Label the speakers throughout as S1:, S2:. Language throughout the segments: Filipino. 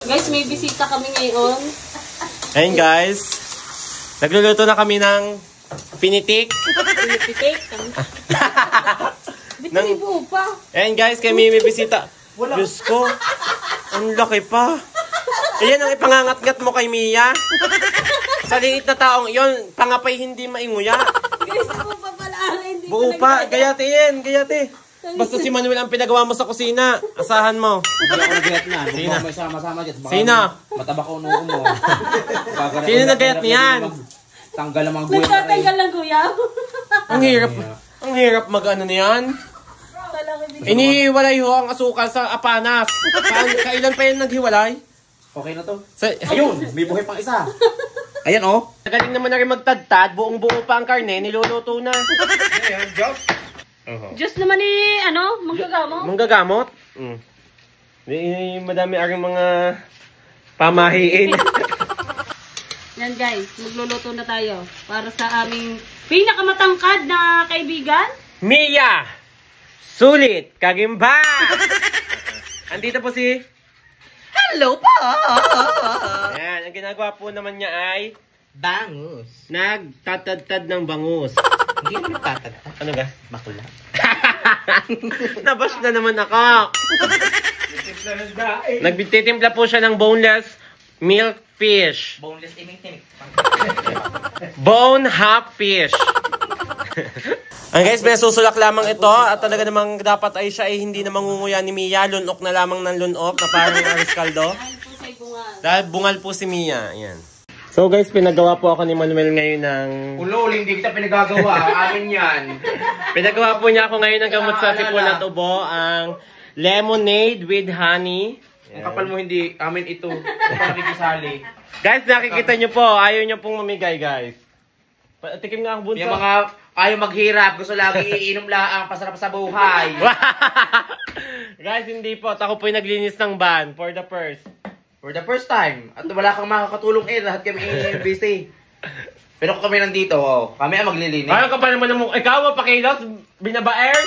S1: Guys, may bisita kami ngayon.
S2: Ayun guys. Nagluluto na kami ng pinitik.
S1: Pinitik? Bitinibo pa.
S2: Ayun guys, kami may bisita. Diyos ko, ang laki pa. Ayan ang ipangangat-ngat mo kay Mia. Sa liit na taong yon, pangapay hindi mainguya.
S1: Guys, buo pa pala.
S2: Buo pa, gayate yan, gayate. Basta si Manuel ang pinagawa mo sa kusina. Asahan mo.
S3: Hindi ako nag-gayat na.
S2: Sino?
S3: May sama-sama dyan.
S2: Sino?
S3: Matabak ko noo mo.
S2: Sino nag-gayat niyan?
S3: Tanggal ang mga guya.
S1: Nagtatanggal lang kuya.
S2: Ang hirap. Ang hirap mag-ano niyan. Inihiwalay ho ang asukal sa apanas. Kailan pa yan naghiwalay?
S3: Okay na to.
S2: Ayun.
S3: May buhay pang isa. Ayan oh.
S2: Nagaling naman na rin magtadtad. Buong-buo pa ang karne. Niluluto na.
S3: Ayan, Job.
S1: Diyos naman ni, manggagamot.
S2: Manggagamot? Madami aring mga pamahiin.
S1: Yan guys, magluluto na tayo para sa aming pinakamatangkad na kaibigan.
S2: Mia! Sulit! Kagimba! Andito po si...
S3: Hello po!
S2: Ayan, ang ginagawa po naman niya ay...
S3: Bangus.
S2: Nagtatadtad ng bangus.
S3: Hindi naman tatagta.
S2: Ano ga?
S3: Makula.
S2: Nabash na naman ako. Nagtitimpla po siya ng boneless milk fish.
S3: Boneless iming-timing.
S2: Bone half fish. Ay guys, may susulak lamang ito at talaga namang dapat ay siya ay hindi na mangunguya ni Mia. Lunok na lamang ng lunok na parang aris kaldo. Dahil bungal po si Mia. Ayan. So guys, pinagawa po ako ni Manuel ngayon ng...
S3: Ulol, hindi kita pinagagawa. Amin yan.
S2: Pinagawa po niya ako ngayon ng gamot sa sipon at ubo, ang lemonade with honey.
S3: Ang kapal mo hindi, amin ito. Ito pa nakikisali.
S2: Guys, nakikita niyo po, ayaw niyo pong mamigay guys. Tikim nga ang bunso.
S3: Yung mga ayaw maghirap, gusto lagi iinom lang, pasarap sa buhay.
S2: Guys, hindi po. Ako po yung naglinis ng van for the first.
S3: For the first time. At wala kang makakatulong lahat kami busy. Pero kung kami nandito, kami ang maglilinis.
S2: Ayaw ka pa naman ng ikaw, pakilos, binabaer.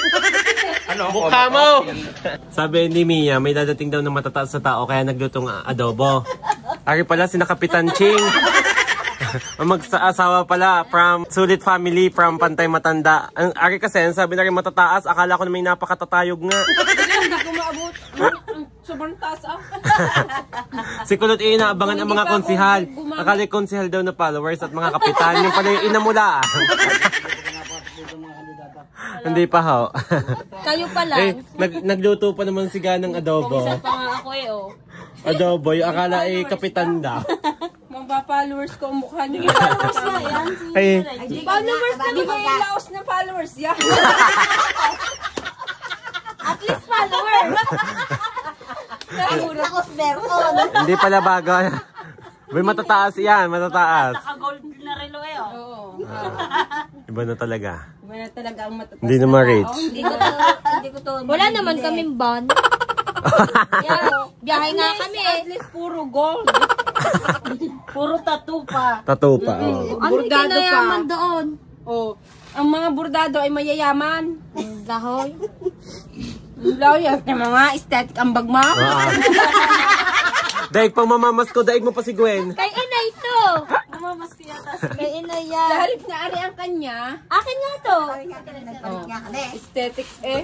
S3: Ano?
S2: Mukha mo! Sabi ni Mia, may dadating daw ng matataas sa tao, kaya naglutong adobo. Ari pala, sina Kapitan Ching. Mag-asawa pala from Sulit family, from Pantay Matanda. Ang Ari kasi, sabi na rin matataas, akala ko na may napakatatayog nga.
S1: Hindi ko maabot. Sobrang taas ah.
S2: Si Kulot inaabangan ang mga konsihal. Akala konsihal daw na followers at mga kapitan. Yung pala yung inamula. Hindi pa ho.
S1: Kayo pa lang.
S2: Nagluto pa naman si Ganang adobo.
S1: Isa pa nga ako
S2: Adobo, yung akala ay kapitan daw.
S1: Mga followers ko ang mukha niyo. Followers na yan. Followers na di ba yung laos na followers yan? At least followers.
S2: Hindi pala bago. May matataas yan, matataas.
S1: Naka-gold na relo Oo.
S2: Iba na talaga.
S1: Iba na talaga ang matataas.
S2: Hindi naman rich.
S1: Hindi ko to.
S4: Wala naman kaming bond. Biyahe nga kami eh.
S1: At least puro gold. Puro tattoo pa.
S2: Tattoo pa, oh.
S4: Ano kinayaman doon?
S1: Oh. Ang mga bordado ay mayayaman.
S4: Lahoy.
S1: Lahoy, yung mga aesthetic ang bagma.
S2: Daig pang mamamas ko, daig mo pa si Gwen.
S4: Kay inay to.
S1: Mamamas ko yata.
S4: Kay inay yan.
S1: Dahil na ari ang kanya.
S4: Akin nga to.
S1: Aesthetic eh.